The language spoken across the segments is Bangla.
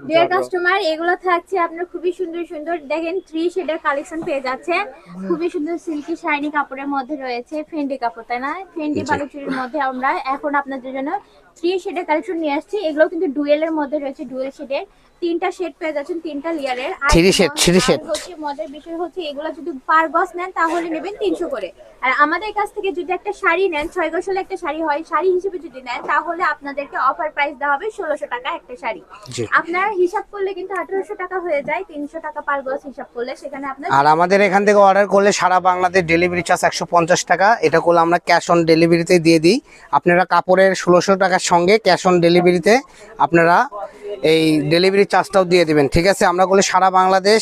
ডিয়ার কাস্টমার, এগুলো থাকছে আপনার খুবই সুন্দর সুন্দর, দেখেন 3 শেডের কালেকশন পেয়ে যাচ্ছে। খুবই সুন্দর সিল্কি শাইনি কাপড়ের মধ্যে রয়েছে, ফেন্ডি কাপড়, তাই না? ফেন্ডি বালুচুরির মধ্যে আমরা এখন আপনাদের জন্য 3 শেডের কালেকশন নিয়ে আসছি। এগুলো কিন্তু ডুয়েলের মধ্যে রয়েছে, ডুয়েল শেডের 3টা শেড পেয়ে যাচ্ছেন, 3টা লেয়ারের। আর 3 শেড হচ্ছে মজার বিষয় হচ্ছে এগুলো যদি পার গজ নেন তাহলে নেবেন 300 করে। আর আমাদের কাছ থেকে যদি একটা শাড়ি নেন, 6 গজ হলে একটা শাড়ি হয়, শাড়ি হিসেবে যদি নেন তাহলে আপনাদেরকে অফার প্রাইস দেওয়া হবে 1600 টাকা একটা শাড়ি। আপনার হিসাব করলে কিন্তু 1800 টাকা হয়ে যায়, 300 টাকা পার গজ হিসাব করলে। সেখানে আপনার আর আমাদের এখান থেকে অর্ডার করলে সারা বাংলাদেশ ডেলিভারি চার্জ 150 টাকা। এটা করলে আমরা ক্যাশ অন ডেলিভারিতে দিয়ে দিই। আপনারা কাপড়ের 1600 টাকার সঙ্গে ক্যাশ অন ডেলিভারিতে আপনারা এই ডেলিভারি চার্জটাও দিয়ে দিবেন, ঠিক আছে? আমরা করলে সারা বাংলাদেশ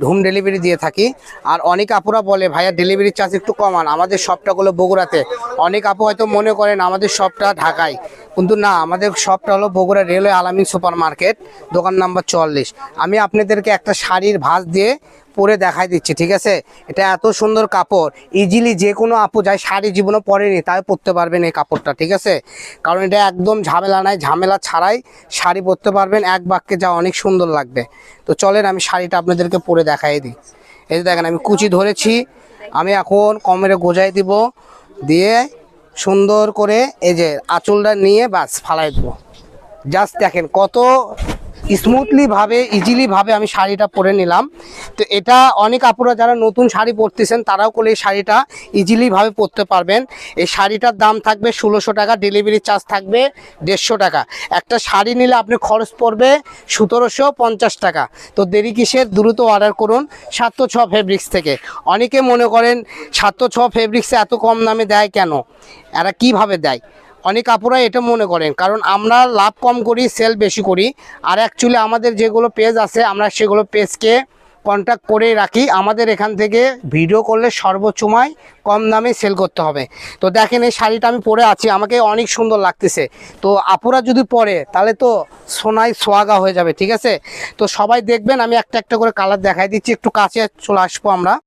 হোম ডেলিভারি দিয়ে থাকি। আর অনেক আপুরা বলে ভাইয়া ডেলিভারি চার্জ একটু কমান, আমাদের শপটা হলো বগুড়াতে। অনেক আপু হয়তো মনে করেন আমাদের শপটা ঢাকায়, কিন্তু না, আমাদের শপটা হলো বগুড়া রেলওয়ে আলামিন সুপার মার্কেট, দোকান নাম্বার 44। আমি আপনাদেরকে একটা শাড়ির ভাঁজ দিয়ে পরে দেখাই দিচ্ছি, ঠিক আছে? এটা এত সুন্দর কাপড়, ইজিলি যে কোনো আপু যায় শাড়ি জীবনে পরেনি তাই পরতে পারবেন এই কাপড়টা, ঠিক আছে? কারণ এটা একদম ঝামেলা নাই, ঝামেলা ছাড়াই শাড়ি পরতে পারবেন, এক বাক্যে যা অনেক সুন্দর লাগবে। তো চলেন আমি শাড়িটা আপনাদেরকে পরে দেখাই দিই। এই যে দেখেন আমি কুচি ধরেছি, আমি এখন কমরে গোজাই দিব, দিয়ে সুন্দর করে এই যে আঁচলটা নিয়ে বাস ফালাই দেবো। জাস্ট দেখেন কত স্মুথলি ভাবে, ইজিলি ভাবে আমি শাড়িটা পরে নিলাম। তো এটা অনেক আপুরা যারা নতুন শাড়ি পরতেছেন তারাও করলে এই শাড়িটা ইজিলি ভাবে পরতে পারবেন। এই শাড়িটার দাম থাকবে 1600 টাকা, ডেলিভারি চার্জ থাকবে 150 টাকা। একটা শাড়ি নিলে আপনি খরচ পড়বে 1750 টাকা। তো দেরি কিসের, দ্রুত অর্ডার করুন 706 ফেব্রিক্স থেকে। অনেকে মনে করেন 706 ফেব্রিক্সে এত কম দামে দেয় কেন, এরা কিভাবে দেয়? অনেক আপুরা এটা মনে করেন, কারণ আমরা লাভ কম করি, সেল বেশি করি। আর অ্যাকচুয়ালি আমাদের যেগুলো পেজ আছে আমরা সেগুলো পেজকে কন্ট্যাক্ট করেই রাখি। আমাদের এখান থেকে ভিডিও করলে সর্বোচ্চময় কম দামে সেল করতে হবে। তো দেখেন এই শাড়িটা আমি পরে আছি, আমাকে অনেক সুন্দর লাগতেছে। তো আপুরা যদি পরে তাহলে তো সোনায় সোয়াগা হয়ে যাবে, ঠিক আছে? তো সবাই দেখবেন, আমি একটা একটা করে কালার দেখাই দিচ্ছি। একটু কাছে চলে আসবো আমরা।